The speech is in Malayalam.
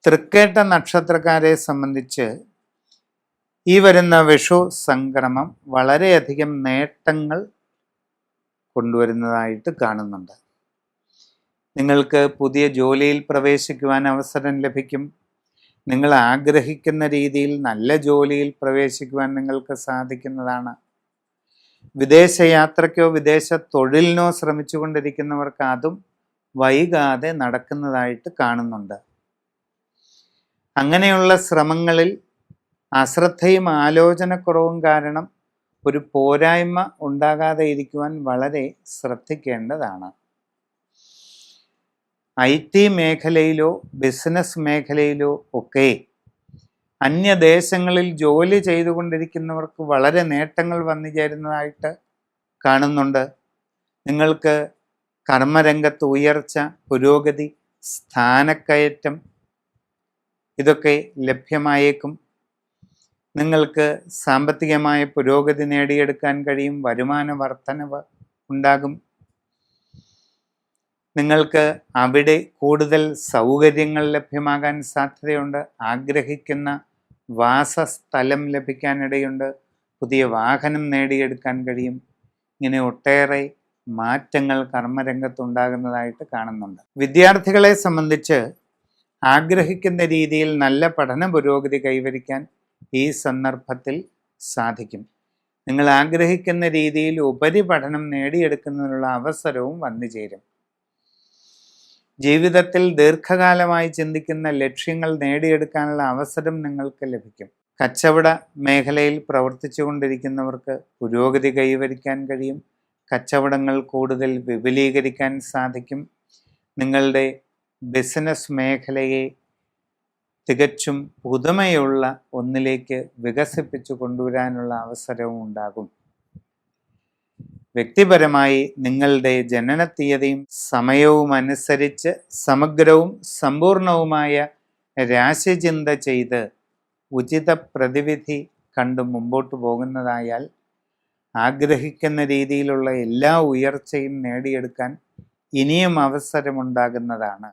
തൃക്കേട്ട നക്ഷത്രക്കാരെ സംബന്ധിച്ച് ഈ വരുന്ന വിഷു സംക്രമം വളരെയധികം നേട്ടങ്ങൾ കൊണ്ടുവരുന്നതായിട്ട് കാണുന്നുണ്ട്. നിങ്ങൾക്ക് പുതിയ ജോലിയിൽ പ്രവേശിക്കുവാൻ അവസരം ലഭിക്കും. നിങ്ങൾ ആഗ്രഹിക്കുന്ന രീതിയിൽ നല്ല ജോലിയിൽ പ്രവേശിക്കുവാൻ നിങ്ങൾക്ക് സാധിക്കുന്നതാണ്. വിദേശയാത്രയ്ക്കോ വിദേശ തൊഴിലിനോ ശ്രമിച്ചുകൊണ്ടിരിക്കുന്നവർക്ക് അതും വൈകാതെ നടക്കുന്നതായിട്ട് കാണുന്നുണ്ട്. അങ്ങനെയുള്ള ശ്രമങ്ങളിൽ അശ്രദ്ധയും ആലോചനക്കുറവും കാരണം ഒരു പോരായ്മ ഉണ്ടാകാതെ ഇരിക്കുവാൻ വളരെ ശ്രദ്ധിക്കേണ്ടതാണ്. IT മേഖലയിലോ ബിസിനസ് മേഖലയിലോ ഒക്കെ അന്യദേശങ്ങളിൽ ജോലി ചെയ്തുകൊണ്ടിരിക്കുന്നവർക്ക് വളരെ നേട്ടങ്ങൾ വന്നു ചേരുന്നതായിട്ട് കാണുന്നുണ്ട്. നിങ്ങൾക്ക് കർമ്മരംഗത്ത് ഉയർച്ച, പുരോഗതി, സ്ഥാനക്കയറ്റം ഇതൊക്കെ ലഭ്യമായേക്കും. നിങ്ങൾക്ക് സാമ്പത്തികമായ പുരോഗതി നേടിയെടുക്കാൻ കഴിയും. വരുമാന വർധനവ് ഉണ്ടാകും. നിങ്ങൾക്ക് അവിടെ കൂടുതൽ സൗകര്യങ്ങൾ ലഭ്യമാകാൻ സാധ്യതയുണ്ട്. ആഗ്രഹിക്കുന്ന വാസസ്ഥലം ലഭിക്കാനിടയുണ്ട്. പുതിയ വാഹനം നേടിയെടുക്കാൻ കഴിയും. ഇങ്ങനെ ഒട്ടേറെ മാറ്റങ്ങൾ കർമ്മരംഗത്തുണ്ടാകുന്നതായിട്ട് കാണുന്നുണ്ട്. വിദ്യാർത്ഥികളെ സംബന്ധിച്ച് ആഗ്രഹിക്കുന്ന രീതിയിൽ നല്ല പഠന പുരോഗതി കൈവരിക്കാൻ ഈ സന്ദർഭത്തിൽ സാധിക്കും. നിങ്ങൾ ആഗ്രഹിക്കുന്ന രീതിയിൽ ഉപരിപഠനം നേടിയെടുക്കുന്നതിനുള്ള അവസരവും വന്നു ചേരും. ജീവിതത്തിൽ ദീർഘകാലമായി ചിന്തിക്കുന്ന ലക്ഷ്യങ്ങൾ നേടിയെടുക്കാനുള്ള അവസരം നിങ്ങൾക്ക് ലഭിക്കും. കച്ചവട മേഖലയിൽ പ്രവർത്തിച്ചു കൊണ്ടിരിക്കുന്നവർക്ക് പുരോഗതി കൈവരിക്കാൻ കഴിയും. കച്ചവടങ്ങൾ കൂടുതൽ വിപുലീകരിക്കാൻ സാധിക്കും. നിങ്ങളുടെ ബിസിനസ് മേഖലയെ തികച്ചും പുതുമയുള്ള ഒന്നിലേക്ക് വികസിപ്പിച്ചു കൊണ്ടുവരാനുള്ള അവസരവും ഉണ്ടാകും. വ്യക്തിപരമായി നിങ്ങളുടെ ജനനത്തീയതിയും സമയവും അനുസരിച്ച് സമഗ്രവും സമ്പൂർണവുമായ രാശിചിന്ത ചെയ്ത് ഉചിത പ്രതിവിധി കണ്ടു മുമ്പോട്ട് പോകുന്നതായാൽ ആഗ്രഹിക്കുന്ന രീതിയിലുള്ള എല്ലാ ഉയർച്ചയും നേടിയെടുക്കാൻ ഇനിയും അവസരമുണ്ടാകുന്നതാണ്.